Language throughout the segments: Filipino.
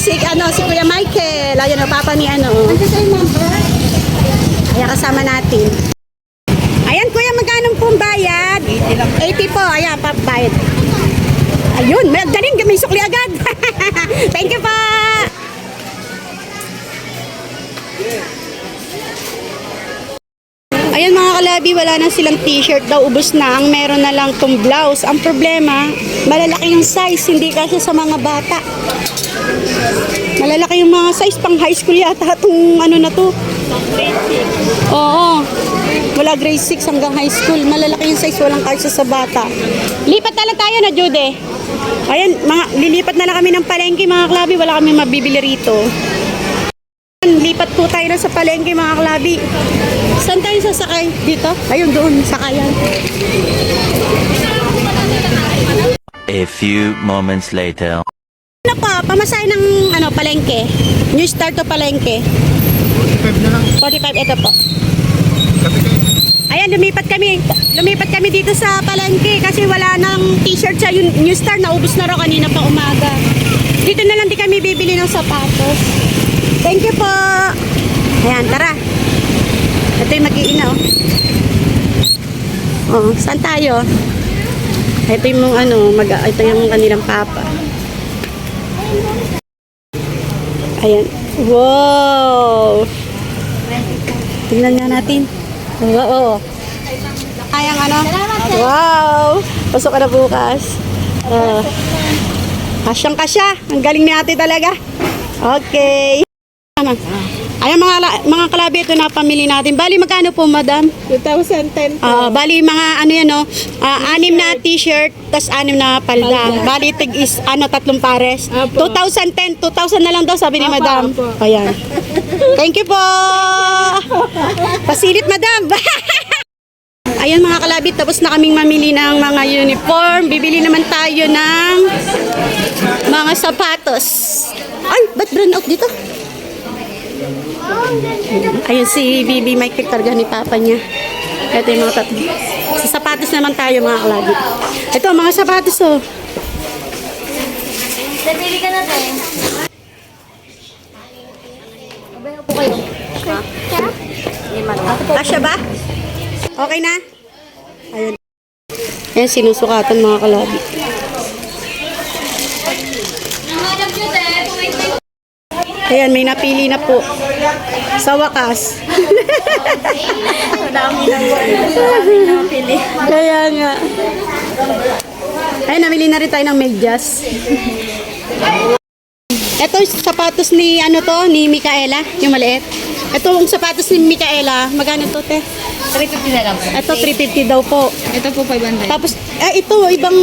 si Kuya Michael. Ayan o, papa ni ano. Ayan, kasama natin. Ayan, Kuya, magkano pong bayad? 80 po. Ayan, pabayad. Ayun, galing, may sukli agad. Thank you po. Ayan mga kalabi, wala na silang t-shirt daw, ubos na. Ang meron na lang tong blouse. Ang problema, malalaki yung size, hindi kasi sa mga bata. Malalaki yung mga size, pang high school yata itong ano na to. Oo. Wala grade 6 hanggang high school. Malalaki yung size, walang kasya sa bata. Lipat na lang tayo na, Jude. Ayan, lilipat na lang kami ng palengke mga kalabi. Wala kami mabibili rito. Lipat po tayo na sa palengke mga kalabi. Saan tayo sasakay? Dito? Ayun, doon. Sakayan. A few moments later. Ano po? Pamasahe ng palengke. New start to palengke. 45 na lang. 45, ito po. Sabi kayo. Ayan, lumipat kami dito sa palengke kasi wala nang t-shirt sa New Star, naubos na raw kanina pa umaga. Dito na lang di kami bibili ng sapatos. Thank you po. Ayan, tara. Ito yung mag-iina, oh. Oh, saan tayo? Ito yung ito yung kanilang papa. Ayan. Wow! Tingnan nga natin. Oo. Ayang wow! Pasok ka na bukas. Kasyang-kasya. Ang galing ni ate talaga. Okay. Ayan mga kalabi, ito na pamili natin. Bali, magkano po, madam? 2010 po. Bali, mga 6 na t-shirt, tas 6 na palda. Bali, tig-is, 3 pares. 2010, 2,000 na lang daw, sabi ni madam. Ayan. Thank you po. Pasilit, madam. Ayan mga kalabi, tapos na kaming mamili ng mga uniform. Bibili naman tayo ng mga sapatos. Ay, ba't brand out dito? Ayun si Bibi Mike, karga ni papa niya. Ito yung mga tatlo. Sa sapatos naman tayo mga kalabi. Ito mga sapatos, oh. Nabili ka na tayo. Abay po kayo. Asya ba? Okay na? Ayun. Ayan, sinusukatan mga kalabi. Ayan, may napili na po. Sa wakas. Madami na napili. Kaya nga. Ay, namili na rin tayo ng medyas. Ito yung sapatos ni ni Micaela, yung maliit. Ito yung sapatos ni Micaela, magkano to, te? 350 na lang po. Ito 350 daw po. Ito po 500. Tapos ito ibang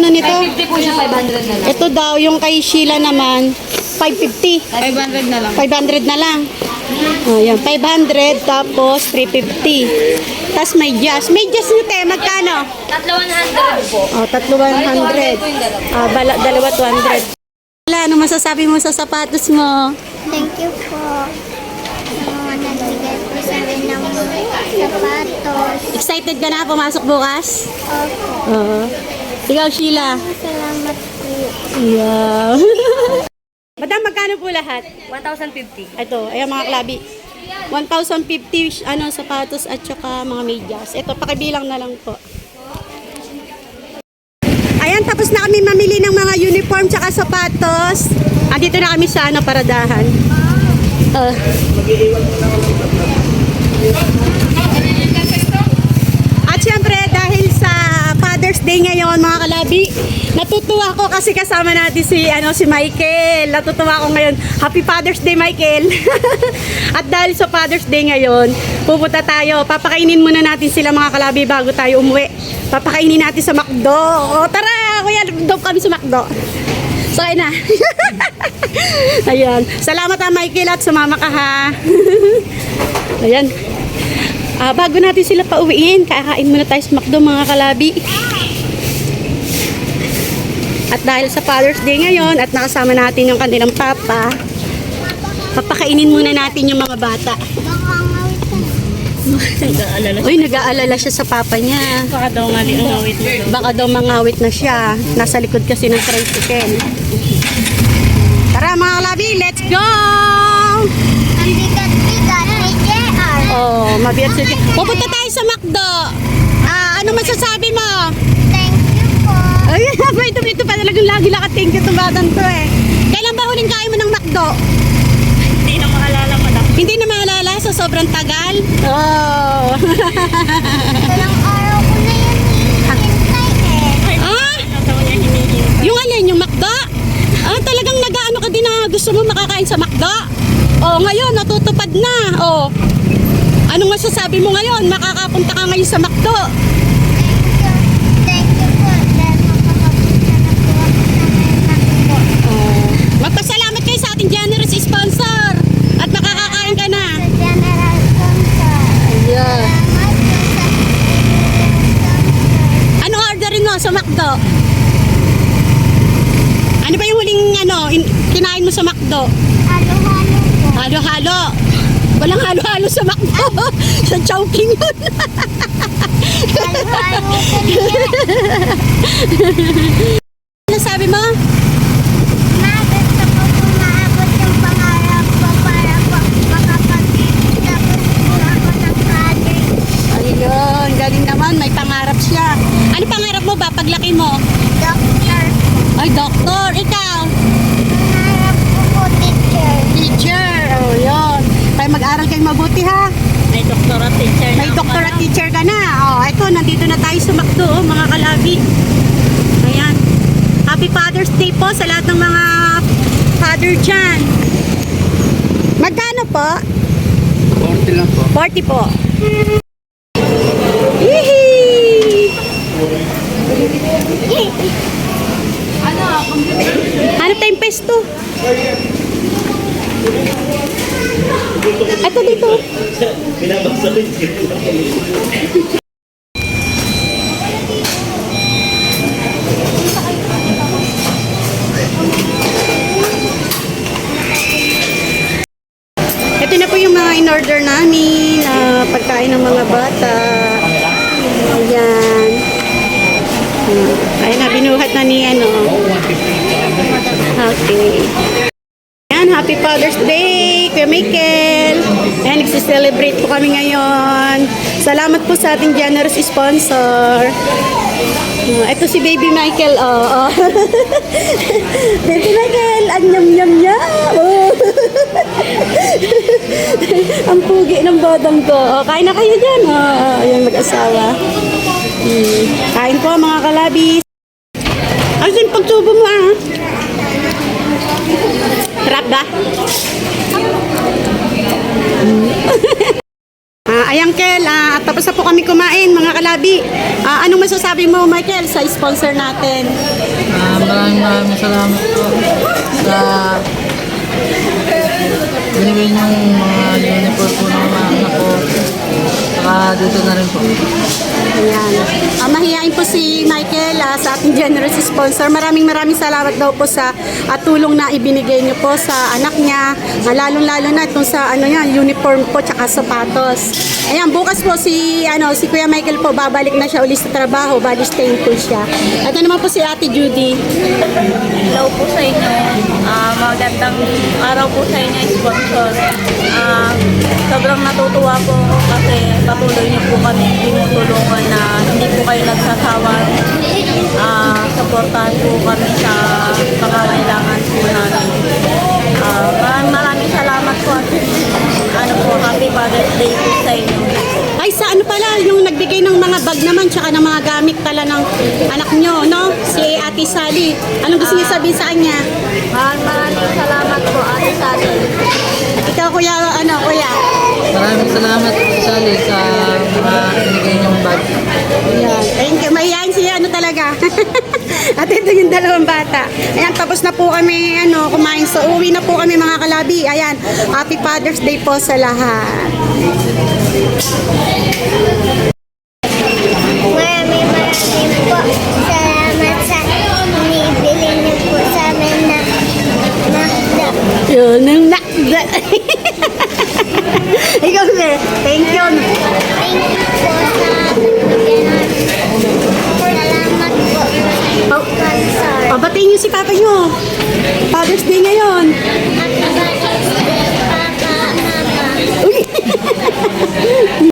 nito. 550 po siya, 500 na lang. Ito daw yung kay Sheila naman 550. 500 na lang. 500 na lang. Oh, yan, 500 tapos 350. Tapos may jazz. May jazz nyo, te, magkano? Tatlo 100 po. Oh, tatlo 100. Dalawa 200. Wala, ano masasabi mo sa sapatos mo? Thank you po. Nagbigay po sa amin ng sapatos. Excited ka na pumasok bukas? Opo. Oo. Ikaw, Sheila. Salamat po. Yeah. Madam, magkano po lahat? 1,050. Ito, ayan mga klabi. 1,050 sapatos at saka mga medyas. Ito, pakibilang na lang po. Ayan, tapos na kami mamili ng mga uniform tsaka sapatos. Andito na kami sa paradahan. At syempre, dahil sa Father's Day ngayon, mga kalabi, natutuwa ko kasi kasama natin si Michael. Natutuwa ako ngayon. Happy Father's Day, Michael. At dahil sa Father's Day ngayon, pupunta tayo. Papakainin muna natin sila mga kalabi bago tayo umuwi. Papakainin natin sa McDo. O, tara, kuya, doon kami sa McDo. So, ayun na. Ayan. Salamat Michael at sumama ka ha. Ayan. Bago natin sila pauwiin, kakain muna tayo sa McDo mga kalabi. At dahil sa Father's Day ngayon at nakasama natin yung kanilang papa, papakainin muna natin yung mga bata. Uy, nag-aalala siya sa papa niya. Baka daw nga mangawit na. Baka daw mangawit na siya. Nasa likod kasi ng tricycle. Tara mga kalabi, let's go! Ang bigat-bigat ni JR. Oh, mabigat siya. Pupunta tayo sa McDo. Ano masasabi mo? Thank you po. Ay, ito pa talagang lagi thank you to batang to eh. Kailan ba huling kain mo ng McDo? Hindi na maalala mo na. Hindi na maalala sa sobrang tagal? Oh. Ilang araw ko na yan hinihintay eh. Ah, Natawa niya hinihintay. yung alin, yung McDo? Talagang nag-ano ka din na gusto mo makakain sa McDo? Oh, ngayon natutupad na. Oh. Anong masasabi mo ngayon? Makakapunta ka ngayon sa McDo. Thank you po. Dahil makakapunta na po ako sa may po. Magpasalamat kayo sa ating generous sponsor. At makakakain ka na. Sa General Sponsor. Yeah. Salamat po sa sponsor. Ano orderin mo sa McDo? Ano ba yung huling kinain mo sa McDo? Halo-halo po. Halo-halo. Walang halo-halo sa McDo. Sa Chowking yun. Halo-halo po niya. Ano sabi mo? Ma, gusto ko pumaabot yung pangarap ko para po makapag-tapos po ako ng college. Ayun, galing naman. May pangarap siya. Ano pangarap mo ba paglaki mo? Doctor. Ay, doktor. Ikaw? Pangarap ko po teacher. Teacher. Oh, yun. Kaya mag-aral kayo mabuti ha. May doktor at teacher na. May doktor at teacher ka na. Oh, eto, nandito na tayo sa McDo, mga kalabi. Ayan. Happy Father's Day po sa lahat ng mga father dyan. Magkano po? 40 lang po. 40 po. Yee! Hanap tayong pesto. Ito dito. Ito na po yung mga in-order namin, pagkain ng mga bata. Ayan. Ayan na, binuhat na ni Okay. Ayan, happy Father's Day, Kuya Michael. Ayan, nagsiselebrate po kami ngayon. Salamat po sa ating generous sponsor. Ito si Baby Michael. Baby Michael, ang yum-yum-yum. Oh. Ang pugi ng bodong ko. Kain na kayo dyan. Ayan, mag-asawa. Kain po mga kalabis. Ang sin pagtubo mo Sarap ba? Ayan Kel, tapos na po kami kumain mga kalabi. Anong masasabi mo Michael sa sponsor natin? Maraming salamat po sa binibigay niyong mga uniform po ng mga anak ko. Saka dito na rin po. Ayan. Mahihain po si Michael sa ating generous sponsor. Maraming salamat daw po sa tulong na ibinigay niyo po sa anak niya. Lalong-lalo na itong sa uniform po tsaka sapatos. Ayan, bukas po si Kuya Michael po babalik na siya ulit sa trabaho. Bali staying po siya. Ito naman po si Ate Judy. Hello po sa inyo. Magandang araw po sa inyo, sponsor. Sobrang natutuwa po ako kasi patuloy niyo po kami tinutulungan na hindi po kayo nagsasawa. Supportahan po kami sa pangangailangan po namin. Maraming salamat po at happy Father's Day po sa inyo. Ay, sa pala, yung nagbigay ng mga bag naman tsaka ng mga gamit pala ng anak nyo, no? Si Ate Sally. Anong gusto niyo sabihin sa kanya? Maraming salamat po, Ate Sally. Ikaw, kuya. Maraming salamat Sally sa mga binigay niyong bag. Ayan. Thank you. Mahihain siya, talaga. At ito yung dalawang bata. Ayan, tapos na po kami, kumain. So, uwi na po kami mga kalabi. Ayan, Happy Father's Day po sa lahat. Maraming po salamat sa binibili niyo po sa amin na McDo. Yun, ang nakda. Ikaw, thank you. Thank you po sa ganun. Salamat po sa sponsor. Pabatiin niyo si papa niyo. Father's Day ngayon. Happy birthday, Papa, Mama. Uy!